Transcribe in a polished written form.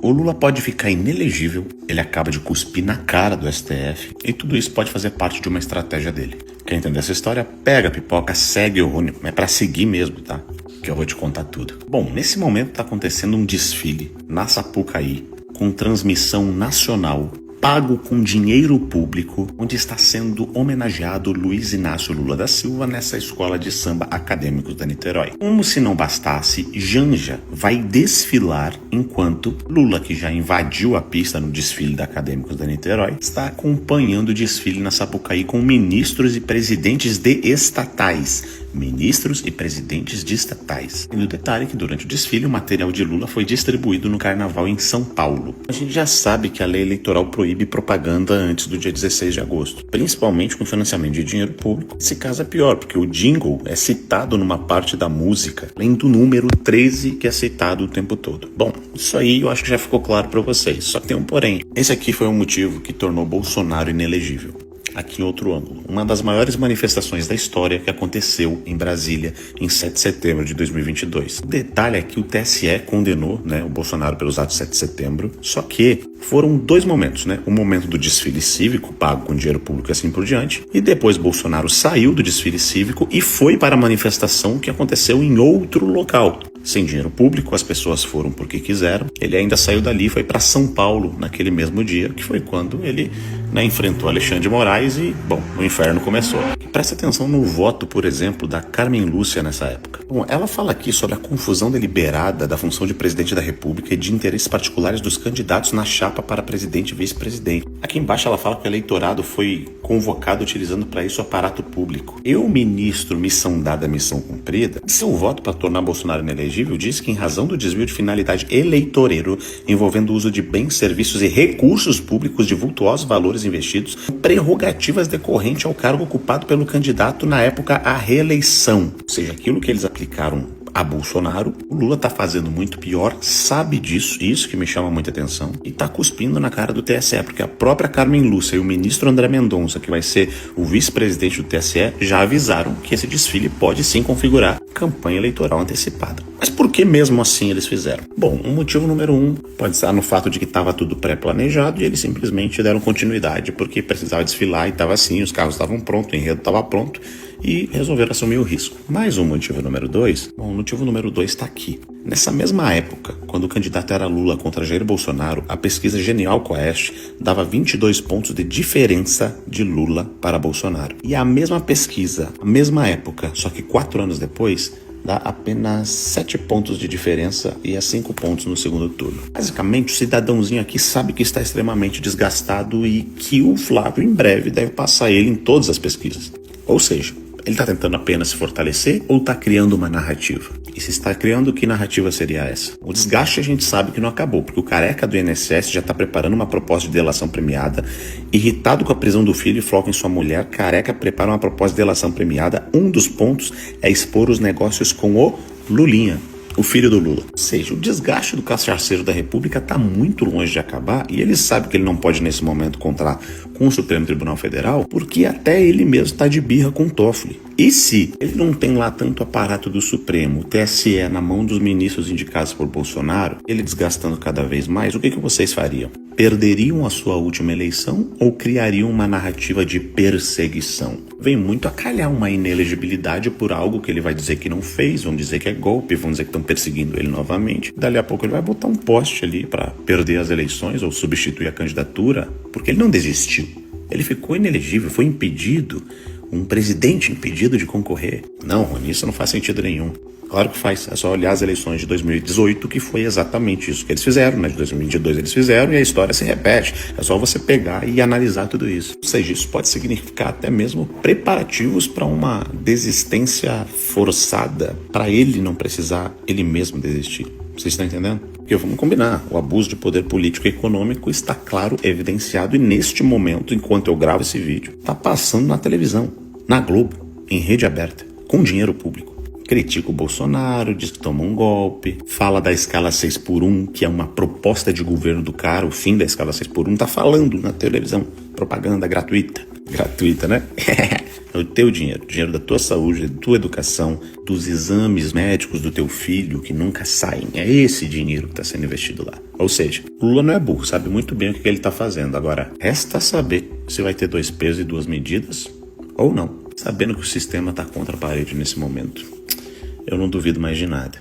O Lula pode ficar inelegível, ele acaba de cuspir na cara do STF, e tudo isso pode fazer parte de uma estratégia dele. Quer entender essa história? Pega a pipoca, segue o Rony, é pra seguir mesmo, tá? Que eu vou te contar tudo. Bom, nesse momento tá acontecendo um desfile na Sapucaí, com transmissão nacional, pago com dinheiro público, onde está sendo homenageado Luiz Inácio Lula da Silva nessa escola de samba Acadêmicos da Niterói. Como se não bastasse, Janja vai desfilar enquanto Lula, que já invadiu a pista no desfile da Acadêmicos da Niterói, está acompanhando o desfile na Sapucaí com ministros e presidentes de estatais. Ministros e presidentes de estatais. E no detalhe que durante o desfile o material de Lula foi distribuído no carnaval em São Paulo. A gente já sabe que a lei eleitoral proíbe propaganda antes do dia 16 de agosto, principalmente com financiamento de dinheiro público. Esse caso é pior, porque o jingle é citado numa parte da música, além do número 13 que é citado o tempo todo. Bom, isso aí eu acho que já ficou claro para vocês, só que tem um porém. Esse aqui foi o motivo que tornou Bolsonaro inelegível. Aqui em outro ângulo, uma das maiores manifestações da história que aconteceu em Brasília em 7 de setembro de 2022. O detalhe é que o TSE condenou, o Bolsonaro pelos atos de 7 de setembro, só que foram dois momentos, o momento do desfile cívico, pago com dinheiro público e assim por diante, e depois Bolsonaro saiu do desfile cívico e foi para a manifestação que aconteceu em outro local. Sem dinheiro público, as pessoas foram porque quiseram. Ele ainda saiu dali e foi para São Paulo naquele mesmo dia, que foi quando ele enfrentou Alexandre de Moraes e, o inferno começou. Presta atenção no voto, por exemplo, da Carmen Lúcia nessa época. Bom, ela fala aqui sobre a confusão deliberada da função de presidente da República e de interesses particulares dos candidatos na chapa para presidente e vice-presidente. Aqui embaixo ela fala que o eleitorado foi convocado utilizando para isso o aparato público. Eu, ministro, missão dada, missão cumprida, seu voto para tornar Bolsonaro inelegível diz que em razão do desvio de finalidade eleitoreiro envolvendo o uso de bens, serviços e recursos públicos de vultuosos valores investidos, prerrogativas decorrentes ao cargo ocupado pelo candidato na época à reeleição. Ou seja, aquilo que eles aplicaram a Bolsonaro, o Lula tá fazendo muito pior, sabe disso, isso que me chama muita atenção, e tá cuspindo na cara do TSE, porque a própria Carmen Lúcia e o ministro André Mendonça, que vai ser o vice-presidente do TSE, já avisaram que esse desfile pode sim configurar campanha eleitoral antecipada. Mas por que mesmo assim eles fizeram? Bom, o motivo número 1 pode estar no fato de que estava tudo pré-planejado e eles simplesmente deram continuidade porque precisava desfilar e estava assim, os carros estavam prontos, o enredo estava pronto, e resolveram assumir o risco. Mais um motivo número 2, o motivo número 2 está aqui. Nessa mesma época, quando o candidato era Lula contra Jair Bolsonaro, a pesquisa Genial Quest dava 22 pontos de diferença de Lula para Bolsonaro. E a mesma pesquisa, a mesma época, só que 4 anos depois, dá apenas 7 pontos de diferença e a 5 pontos no segundo turno. Basicamente, o cidadãozinho aqui sabe que está extremamente desgastado e que o Flávio em breve deve passar ele em todas as pesquisas. Ou seja, ele está tentando apenas se fortalecer ou está criando uma narrativa? E se está criando, que narrativa seria essa? O desgaste a gente sabe que não acabou, porque o careca do INSS já está preparando uma proposta de delação premiada. Irritado com a prisão do filho e foco em sua mulher, careca prepara uma proposta de delação premiada. Um dos pontos é expor os negócios com o Lulinha, o filho do Lula. Ou seja, o desgaste do cachaceiro da República está muito longe de acabar e ele sabe que ele não pode nesse momento contar com o Supremo Tribunal Federal porque até ele mesmo está de birra com o Toffoli. E se ele não tem lá tanto aparato do Supremo, o TSE na mão dos ministros indicados por Bolsonaro, ele desgastando cada vez mais, o que vocês fariam? Perderiam a sua última eleição ou criariam uma narrativa de perseguição? Vem muito a calhar uma inelegibilidade por algo que ele vai dizer que não fez, vão dizer que é golpe, vão dizer que estão perseguindo ele novamente. Dali a pouco ele vai botar um poste ali para perder as eleições ou substituir a candidatura, porque ele não desistiu. Ele ficou inelegível, foi impedido, um presidente impedido de concorrer. Não, Rony, isso não faz sentido nenhum. Claro que faz, é só olhar as eleições de 2018 que foi exatamente isso que eles fizeram, De 2022 eles fizeram e a história se repete. É só você pegar e analisar tudo isso. Ou seja, isso pode significar até mesmo preparativos para uma desistência forçada, para ele não precisar ele mesmo desistir. Vocês estão entendendo? Porque vamos combinar, o abuso de poder político e econômico está claro, evidenciado e neste momento, enquanto eu gravo esse vídeo, está passando na televisão, na Globo, em rede aberta, com dinheiro público. Critica o Bolsonaro, diz que toma um golpe, fala da escala 6x1, que é uma proposta de governo do cara, o fim da escala 6x1, tá falando na televisão, propaganda gratuita. Gratuita, né? É o teu dinheiro da tua saúde, da tua educação, dos exames médicos do teu filho que nunca saem. É esse dinheiro que está sendo investido lá. Ou seja, o Lula não é burro, sabe muito bem o que ele está fazendo. Agora, resta saber se vai ter 2 pesos e 2 medidas ou não. Sabendo que o sistema está contra a parede nesse momento, eu não duvido mais de nada.